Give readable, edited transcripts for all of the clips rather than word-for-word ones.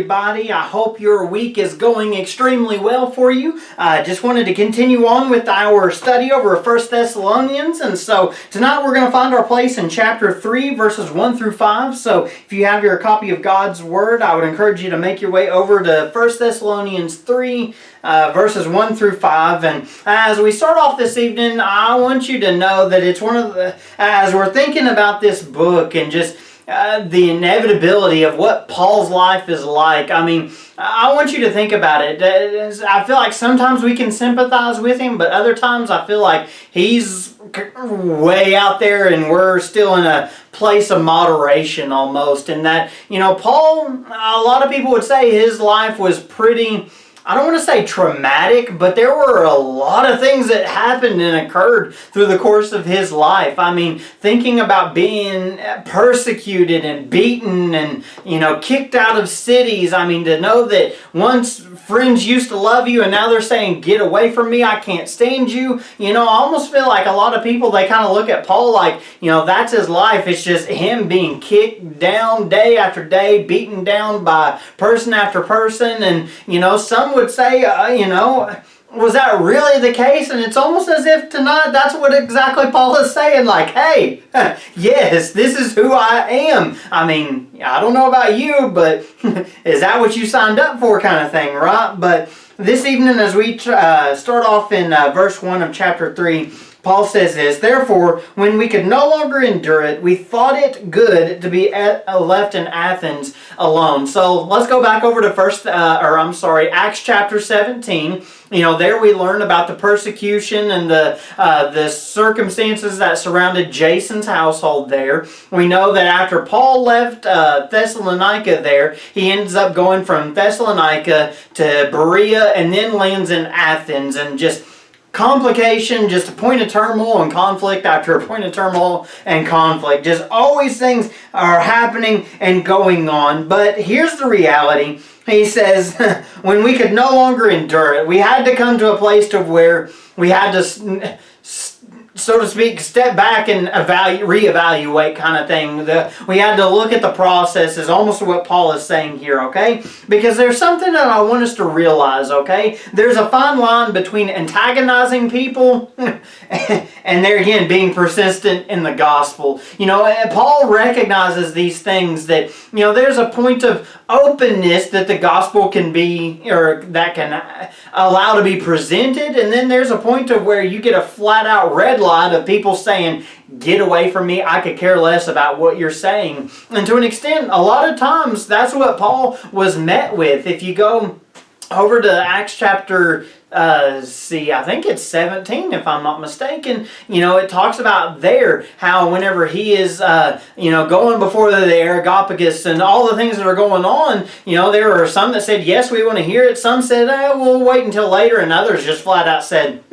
everybody. I hope your week is going extremely well for you. I just wanted to continue on with our study over 1 Thessalonians. And so tonight we're going to find our place in chapter 3, verses 1 through 5. So if you have your copy of God's Word, I would encourage you to make your way over to 1 Thessalonians 3, verses 1 through 5. And as we start off this evening, I want you to know that it's one of the, as we're thinking about this book and just the inevitability of what Paul's life is like. I mean, I want you to think about it. I feel like sometimes we can sympathize with him, but other times I feel like he's way out there and we're still in a place of moderation almost. And that, Paul, a lot of people would say his life was pretty, I don't want to say traumatic, but there were a lot of things that happened and occurred through the course of his life. I mean, thinking about being persecuted and beaten and, kicked out of cities. I mean, to know that once friends used to love you and now they're saying, get away from me, I can't stand you. I almost feel like a lot of people, they kind of look at Paul like, that's his life. It's just him being kicked down day after day, beaten down by person after person. And, some would say, was that really the case? And it's almost as if tonight that's what exactly Paul is saying. Like, hey, yes, this is who I am. I mean, I don't know about you, but is that what you signed up for kind of thing, right? But this evening as we start off in verse 1 of chapter 3, Paul says this, "Therefore, when we could no longer endure it, we thought it good to be left in Athens alone." So let's go back over to Acts chapter 17. There we learn about the persecution and the circumstances that surrounded Jason's household there. We know that after Paul left Thessalonica there, he ends up going from Thessalonica to Berea and then lands in Athens, and just complication, just a point of turmoil and conflict after a point of turmoil and conflict. Just always things are happening and going on. But here's the reality. He says, when we could no longer endure it, we had to come to a place to where we had to, so to speak, step back and reevaluate kind of thing. We had to look at the process is almost what Paul is saying here, okay? Because there's something that I want us to realize, okay? There's a fine line between antagonizing people and there again, being persistent in the gospel. Paul recognizes these things that, there's a point of openness that the gospel can be, or that can allow to be presented, and then there's a point of where you get a flat out red line of people saying, get away from me, I could care less about what you're saying. And to an extent, a lot of times, that's what Paul was met with. If you go over to Acts chapter I think it's 17 if I'm not mistaken. It talks about there how whenever he is, going before the Areopagus and all the things that are going on, there are some that said, yes, we want to hear it. Some said, we'll wait until later. And others just flat out said,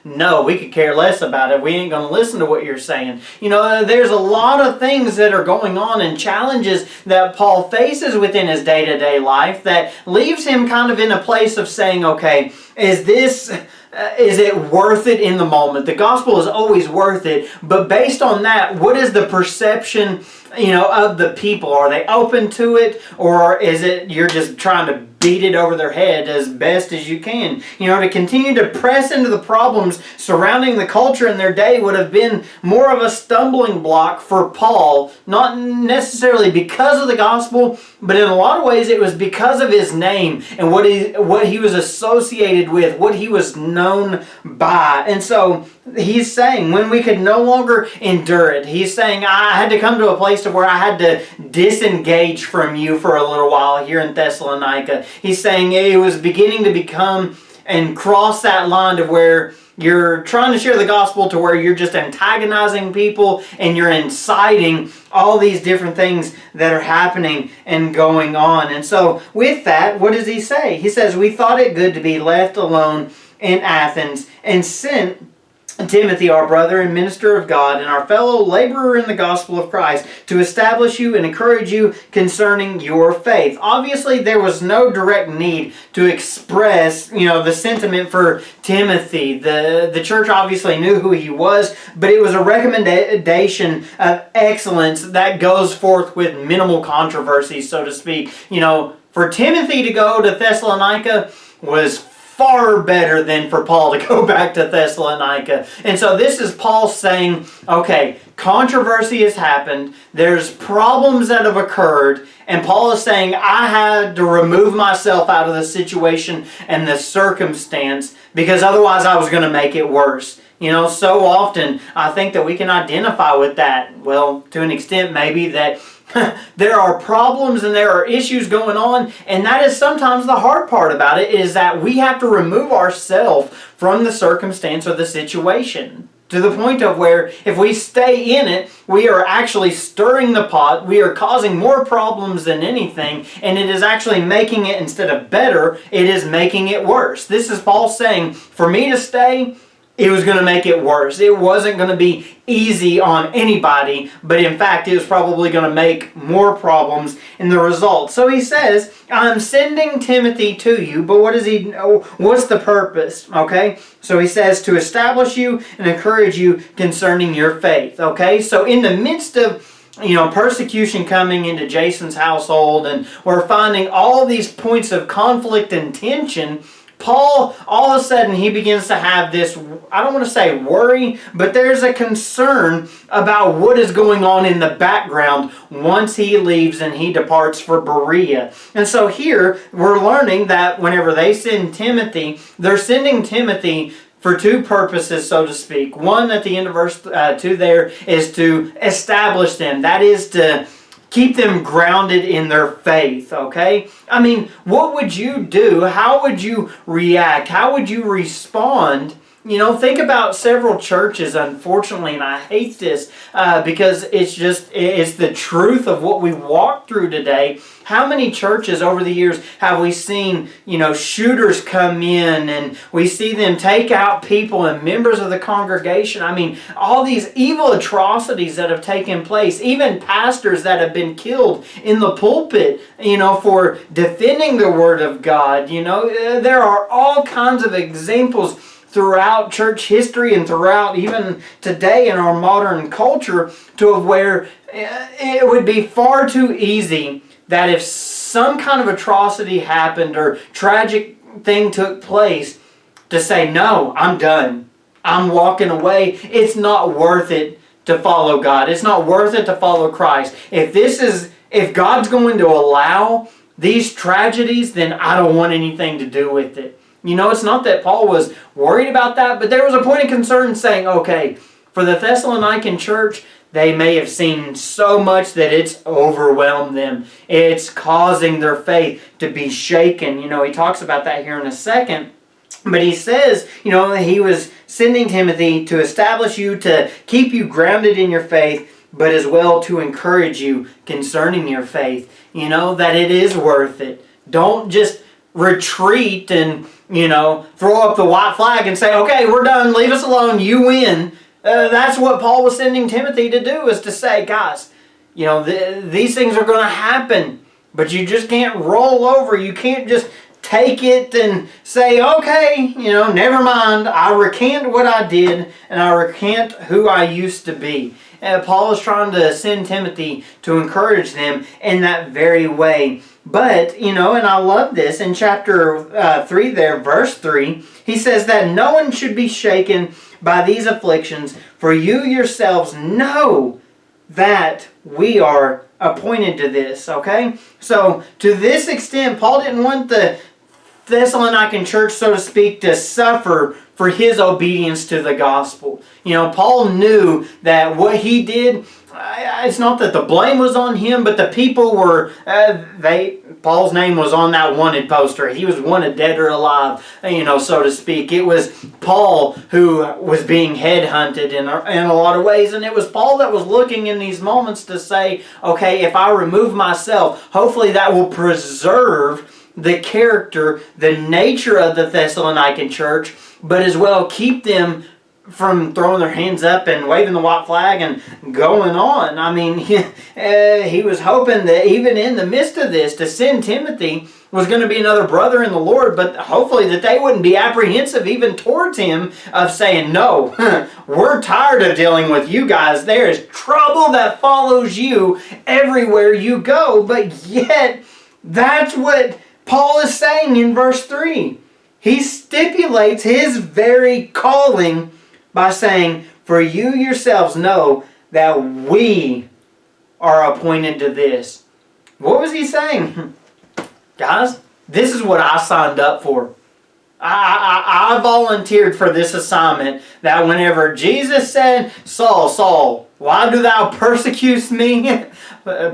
no, we could care less about it. We ain't going to listen to what you're saying. There's a lot of things that are going on and challenges that Paul faces within his day-to-day life that leaves him kind of in a place of saying, okay, is it worth it in the moment? The gospel is always worth it, but based on that, what is the perception, of the people? Are they open to it, or is it you're just trying to beat it over their head as best as you can? To continue to press into the problems surrounding the culture in their day would have been more of a stumbling block for Paul, not necessarily because of the gospel, but in a lot of ways it was because of his name and what he was associated with, what he was known by. And so he's saying, when we could no longer endure it, he's saying, I had to come to a place to where I had to disengage from you for a little while here in Thessalonica. He's saying it was beginning to become and cross that line to where you're trying to share the gospel to where you're just antagonizing people and you're inciting all these different things that are happening and going on. And so with that, what does he say? He says, we thought it good to be left alone in Athens and sent Timothy, our brother and minister of God, and our fellow laborer in the gospel of Christ, to establish you and encourage you concerning your faith. Obviously, there was no direct need to express, the sentiment for Timothy. The church obviously knew who he was, but it was a recommendation of excellence that goes forth with minimal controversy, so to speak. for Timothy to go to Thessalonica was far better than for Paul to go back to Thessalonica. And so this is Paul saying, okay, controversy has happened, there's problems that have occurred, and Paul is saying, I had to remove myself out of the situation and the circumstance because otherwise I was going to make it worse. You know, so often I think that we can identify with that. Well, to an extent maybe that there are problems and there are issues going on, and that is sometimes the hard part about it, is that we have to remove ourselves from the circumstance or the situation. To the point of where if we stay in it, we are actually stirring the pot, we are causing more problems than anything, and it is actually making it, instead of better, it is making it worse. This is Paul saying, for me to stay, it was going to make it worse. It wasn't going to be easy on anybody, but in fact, it was probably going to make more problems in the result. So he says, I'm sending Timothy to you, but what's the purpose? Okay? So he says, to establish you and encourage you concerning your faith. Okay? So in the midst of persecution coming into Jason's household, and we're finding all these points of conflict and tension, Paul, all of a sudden, he begins to have this, I don't want to say worry, but there's a concern about what is going on in the background once he leaves and he departs for Berea. And so here, we're learning that whenever they send Timothy, they're sending Timothy for two purposes, so to speak. One, at the end of verse 2 there, is to establish them. That is to keep them grounded in their faith, okay? I mean, what would you do? How would you react? How would you respond? Think about several churches, unfortunately, and I hate this because it's the truth of what we walk through today. How many churches over the years have we seen, shooters come in and we see them take out people and members of the congregation? I mean, all these evil atrocities that have taken place, even pastors that have been killed in the pulpit, for defending the Word of God. There are all kinds of examples throughout church history and throughout even today in our modern culture, to where it would be far too easy that if some kind of atrocity happened or tragic thing took place, to say, no, I'm done. I'm walking away. It's not worth it to follow God. It's not worth it to follow Christ. If God's going to allow these tragedies, then I don't want anything to do with it. It's not that Paul was worried about that, but there was a point of concern saying, okay, for the Thessalonican church, they may have seen so much that it's overwhelmed them. It's causing their faith to be shaken. He talks about that here in a second. But he says, he was sending Timothy to establish you, to keep you grounded in your faith, but as well to encourage you concerning your faith. That it is worth it. Don't just retreat and throw up the white flag and say, okay, we're done, leave us alone, you win. That's what Paul was sending Timothy to do, is to say, guys, these things are going to happen, but you just can't roll over. You can't just take it and say, okay, never mind, I recant what I did and I recant who I used to be. Paul is trying to send Timothy to encourage them in that very way. But, and I love this, in chapter 3 there, verse 3, he says that no one should be shaken by these afflictions, for you yourselves know that we are appointed to this, okay? So, to this extent, Paul didn't want the Thessalonican church, so to speak, to suffer for his obedience to the gospel. Paul knew that what he did, it's not that the blame was on him, but the people were, Paul's name was on that wanted poster. He was wanted dead or alive, so to speak. It was Paul who was being headhunted in a lot of ways, and it was Paul that was looking in these moments to say, okay, if I remove myself, hopefully that will preserve the character, the nature of the Thessalonican church, but as well keep them from throwing their hands up and waving the white flag and going on. I mean, he was hoping that even in the midst of this, to send Timothy was going to be another brother in the Lord, but hopefully that they wouldn't be apprehensive even towards him of saying, no, we're tired of dealing with you guys. There is trouble that follows you everywhere you go, but yet That's what Paul is saying in verse 3. He stipulates his very calling by saying, "For you yourselves know that we are appointed to this." What was he saying? Guys, this is what I signed up for. I volunteered for this assignment, that whenever Jesus said, "Saul, Saul, why do thou persecute me?"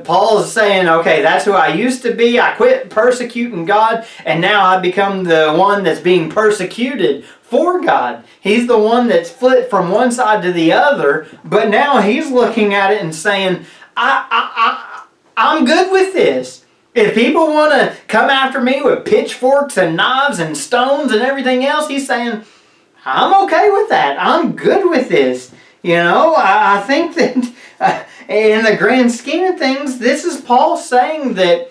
Paul is saying, okay, that's who I used to be. I quit persecuting God, and now I become the one that's being persecuted for God. He's the one that's flipped from one side to the other, but now he's looking at it and saying, I'm good with this. If people want to come after me with pitchforks and knives and stones and everything else, he's saying, I'm okay with that. I'm good with this. You know, I think that in the grand scheme of things, this is Paul saying that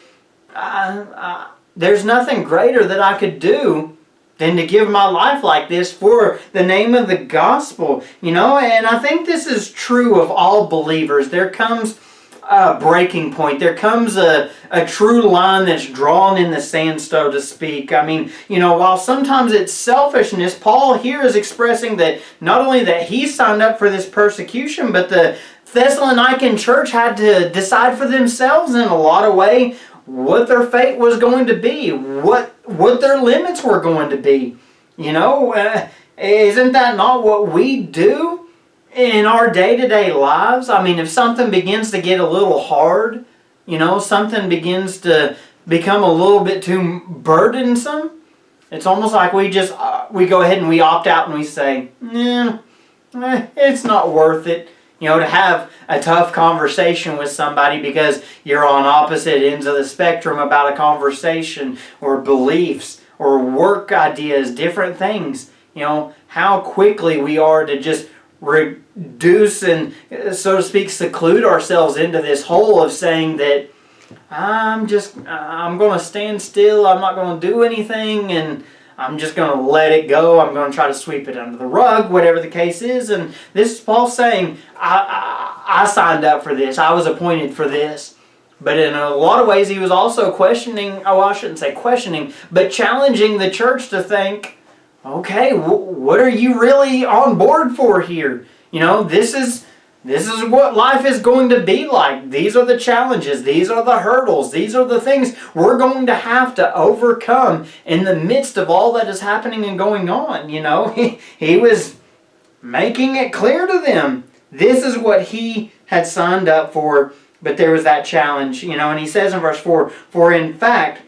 there's nothing greater that I could do than to give my life like this for the name of the gospel. You know, and I think this is true of all believers. There comes a breaking point. There comes a true line that's drawn in the sand, so to speak. I mean, you know, while sometimes it's selfishness, Paul here is expressing that not only that he signed up for this persecution, but the Thessalonican church had to decide for themselves in a lot of ways what their fate was going to be, what their limits were going to be. You know, isn't that not what we do in our day-to-day lives? I mean, if something begins to get a little hard, you know, something begins to become a little bit too burdensome, it's almost like we go ahead and we opt out and we say, it's not worth it, you know, to have a tough conversation with somebody because you're on opposite ends of the spectrum about a conversation or beliefs or work ideas, different things. You know, how quickly we are to just reduce and, so to speak, seclude ourselves into this hole of saying that I'm going to stand still, I'm not going to do anything, and I'm just going to let it go. I'm going to try to sweep it under the rug, whatever the case is. And this is Paul saying, I signed up for this. I was appointed for this. But in a lot of ways, he was also questioning, I shouldn't say questioning, but challenging the church to think, okay, what are you really on board for here? You know, this is what life is going to be like. These are the challenges. These are the hurdles. These are the things we're going to have to overcome in the midst of all that is happening and going on. You know, he was making it clear to them. This is what he had signed up for, but there was that challenge. You know, and he says in verse 4, "For in fact,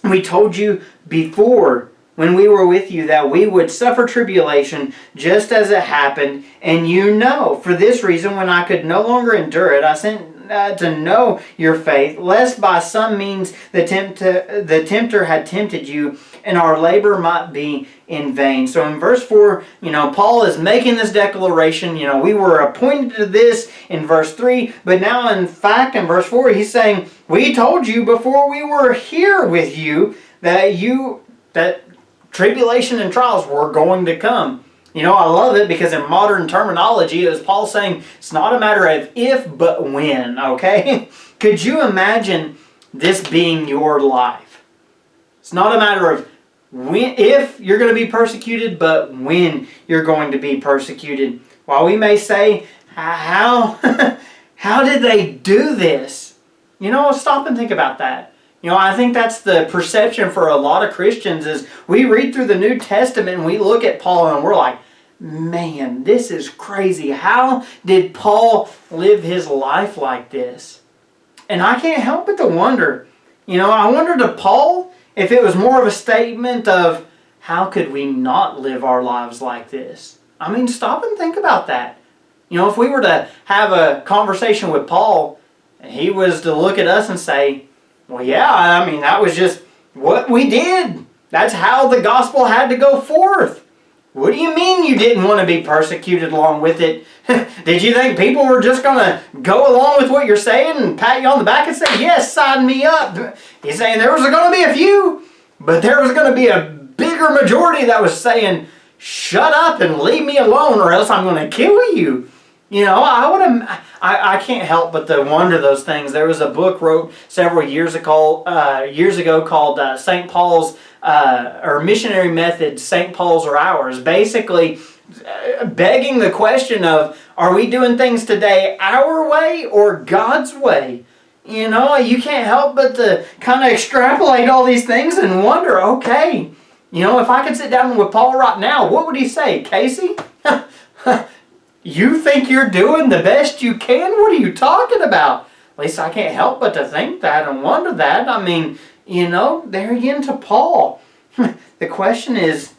we told you before, when we were with you, that we would suffer tribulation just as it happened. And you know, for this reason, when I could no longer endure it, I sent to know your faith, lest by some means the tempter had tempted you, and our labor might be in vain." So in verse 4, you know, Paul is making this declaration. You know, we were appointed to this in verse 3, but now in fact in verse 4, he's saying, we told you before we were here with you that tribulation and trials were going to come. You know, I love it because in modern terminology, it was Paul saying, it's not a matter of if, but when, okay? Could you imagine this being your life? It's not a matter of when, if you're going to be persecuted, but when you're going to be persecuted. While we may say, how did they do this? You know, stop and think about that. You know, I think that's the perception for a lot of Christians is we read through the New Testament and we look at Paul and we're like, man, this is crazy. How did Paul live his life like this? And I can't help but to wonder, you know, I wonder to Paul if it was more of a statement of how could we not live our lives like this? I mean, stop and think about that. You know, if we were to have a conversation with Paul and he was to look at us and say, well, yeah, I mean, that was just what we did. That's how the gospel had to go forth. What do you mean you didn't want to be persecuted along with it? Did you think people were just going to go along with what you're saying and pat you on the back and say, yes, sign me up? He's saying there was going to be a few, but there was going to be a bigger majority that was saying, shut up and leave me alone or else I'm going to kill you. I can't help but to wonder those things. There was a book wrote several years ago called St. Paul's or Missionary Methods, St. Paul's or Ours. Basically, begging the question of, are we doing things today our way or God's way? You can't help but to kind of extrapolate all these things and wonder, okay, if I could sit down with Paul right now, what would he say? Casey? You think you're doing the best you can? What are you talking about? At least I can't help but to think that and wonder that. I mean, there again to Paul. The question is,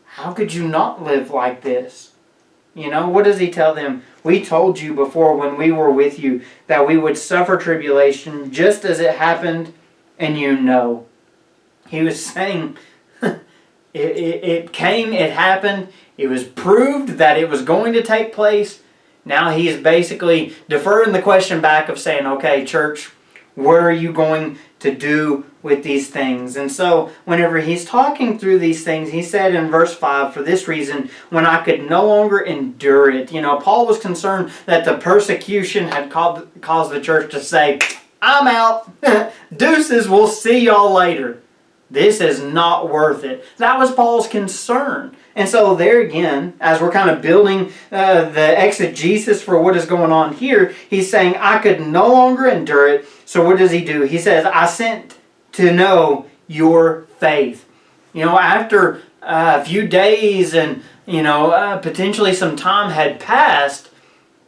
how could you not live like this? What does he tell them? We told you before when we were with you that we would suffer tribulation just as it happened, and He was saying, it came, it happened, it was proved that it was going to take place. Now he's basically deferring the question back of saying, okay, church, what are you going to do with these things? And so whenever he's talking through these things, he said in verse 5, for this reason, when I could no longer endure it. Paul was concerned that the persecution had caused the church to say, I'm out. Deuces, we'll see y'all later. This is not worth it. That was Paul's concern. And so there again, as we're kind of building the exegesis for what is going on here, he's saying, I could no longer endure it. So what does he do? He says, I sent to know your faith. After a few days and, potentially some time had passed,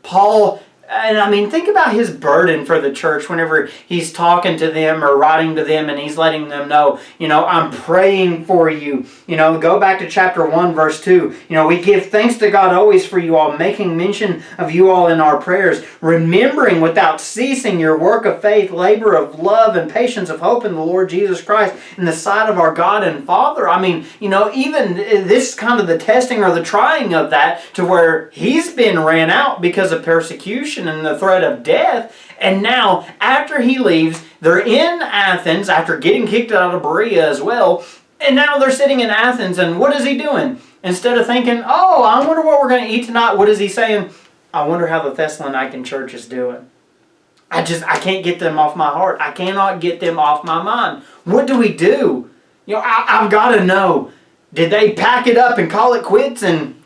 Paul... And I mean, think about his burden for the church whenever he's talking to them or writing to them and he's letting them know, I'm praying for you. Go back to chapter 1, verse 2. We give thanks to God always for you all, making mention of you all in our prayers, remembering without ceasing your work of faith, labor of love, and patience of hope in the Lord Jesus Christ in the sight of our God and Father. I mean, even this is kind of the testing or the trying of that to where he's been ran out because of persecution and the threat of death. And now, after he leaves, they're in Athens after getting kicked out of Berea as well. And now they're sitting in Athens, and what is he doing? Instead of thinking, oh, I wonder what we're going to eat tonight, what is he saying? I wonder how the Thessalonican church is doing. I can't get them off my heart. I cannot get them off my mind. What do we do? I've got to know. Did they pack it up and call it quits and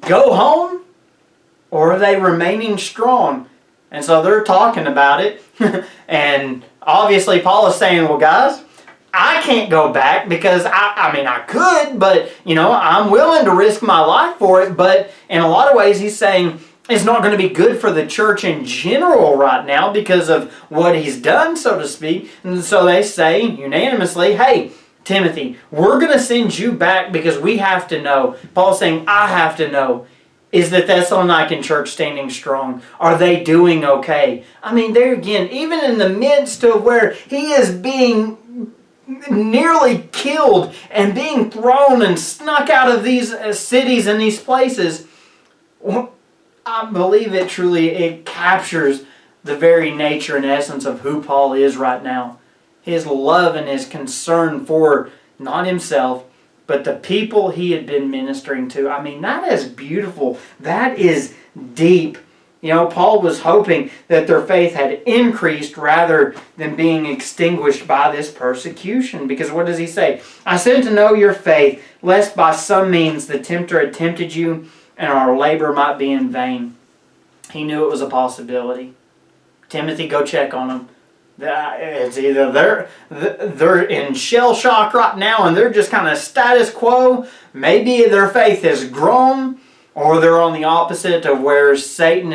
go home? Or are they remaining strong? And so they're talking about it. And obviously Paul is saying, well, guys, I can't go back because I could, but, I'm willing to risk my life for it. But in a lot of ways, he's saying it's not going to be good for the church in general right now because of what he's done, so to speak. And so they say unanimously, hey, Timothy, we're going to send you back because we have to know. Paul's saying, I have to know. Is the Thessalonican church standing strong? Are they doing okay? I mean, there again, even in the midst of where he is being nearly killed and being thrown and snuck out of these cities and these places, I believe it captures the very nature and essence of who Paul is right now. His love and his concern for not himself, but the people he had been ministering to. I mean, that is beautiful. That is deep. Paul was hoping that their faith had increased rather than being extinguished by this persecution. Because what does he say? I sent to know your faith, lest by some means the tempter had tempted you and our labor might be in vain. He knew it was a possibility. Timothy, go check on them. It's either they're in shell shock right now and they're just kind of status quo. Maybe their faith has grown, or they're on the opposite of where Satan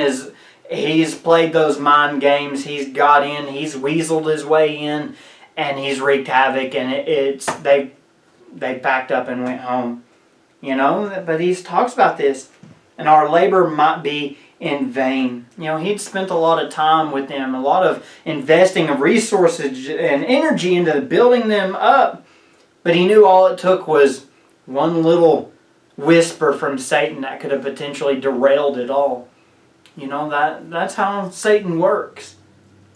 he's played those mind games. He's got in, he's weaseled his way in, and he's wreaked havoc. And they packed up and went home. But he talks about this, and our labor might be in vain. He'd spent a lot of time with them, a lot of investing of resources and energy into building them up. But he knew all it took was one little whisper from Satan that could have potentially derailed it all. That's how Satan works.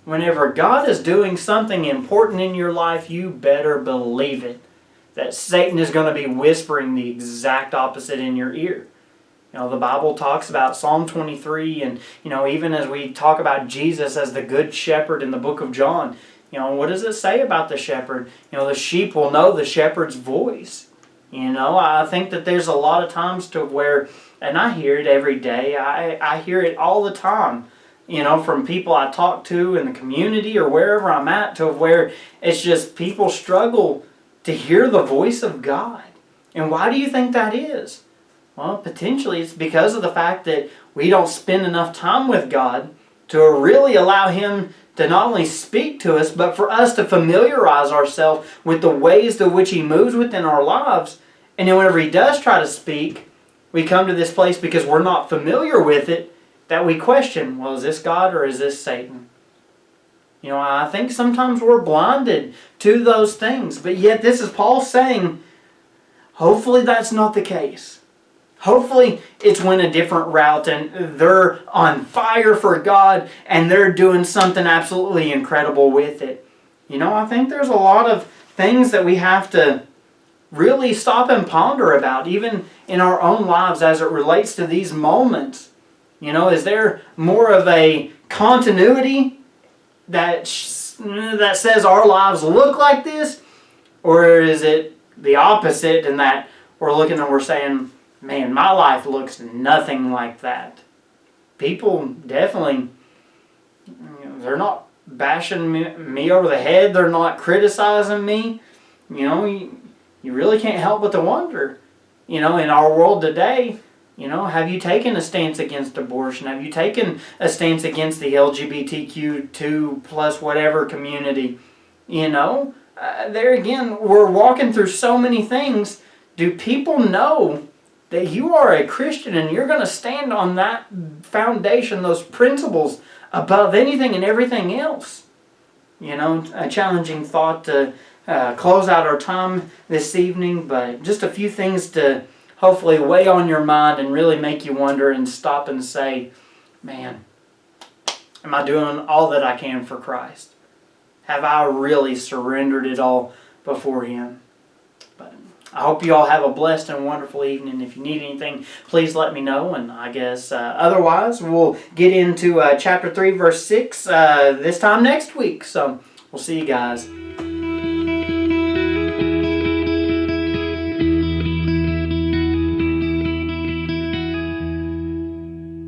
Whenever God is doing something important in your life, you better believe it. That Satan is going to be whispering the exact opposite in your ear. The Bible talks about Psalm 23, and, even as we talk about Jesus as the good shepherd in the book of John, what does it say about the shepherd? The sheep will know the shepherd's voice. I think that there's a lot of times to where, and I hear it every day, I hear it all the time, from people I talk to in the community or wherever I'm at, to where it's just people struggle to hear the voice of God. And why do you think that is? Well, potentially it's because of the fact that we don't spend enough time with God to really allow Him to not only speak to us, but for us to familiarize ourselves with the ways to which He moves within our lives. And then whenever He does try to speak, we come to this place because we're not familiar with it, that we question, well, is this God or is this Satan? I think sometimes we're blinded to those things. But yet this is Paul saying, hopefully that's not the case. Hopefully it's went a different route and they're on fire for God and they're doing something absolutely incredible with it. I think there's a lot of things that we have to really stop and ponder about, even in our own lives as it relates to these moments. Is there more of a continuity that says our lives look like this? Or is it the opposite in that we're looking and we're saying, man, my life looks nothing like that? People definitely, they're not bashing me over the head. They're not criticizing me. You really can't help but to wonder, in our world today, have you taken a stance against abortion? Have you taken a stance against the LGBTQ2 plus whatever community? There again, we're walking through so many things. Do people know that you are a Christian and you're going to stand on that foundation, those principles, above anything and everything else? A challenging thought to close out our time this evening, but just a few things to hopefully weigh on your mind and really make you wonder and stop and say, man, am I doing all that I can for Christ? Have I really surrendered it all before Him? But I hope you all have a blessed and wonderful evening. If you need anything, please let me know. And I guess otherwise, we'll get into chapter 3, verse 6 this time next week. So we'll see you guys